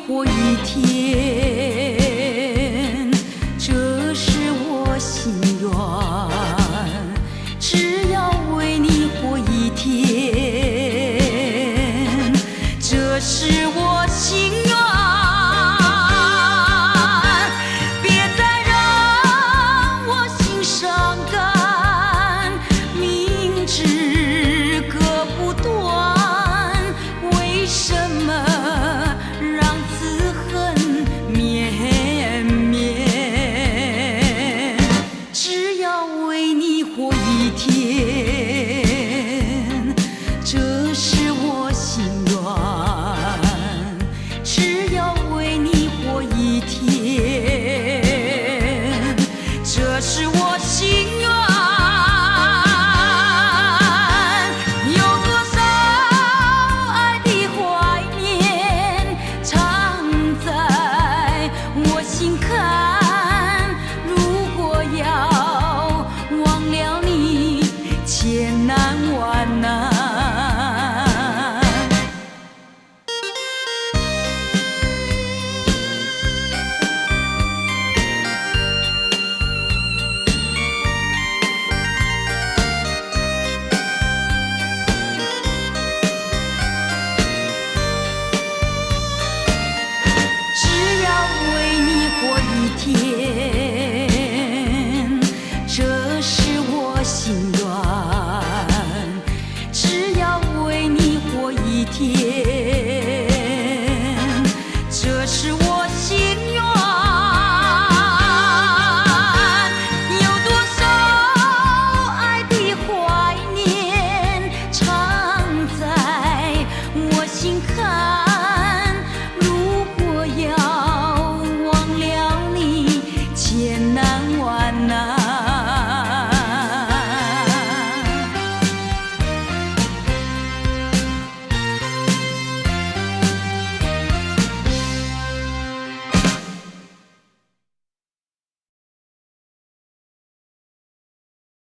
活一天，这是我心愿。只要为你活一天，这是我心愿。别再让我心伤感，明知割不断，为什么让此恨绵绵？只要为你活一天，这是我心愿。只要为你活一天，这是我心愿。有多少爱的怀念藏在我心坎，如果要忘了你，千难万难。只要为你活一天，这是我心愿。只要为你活一天。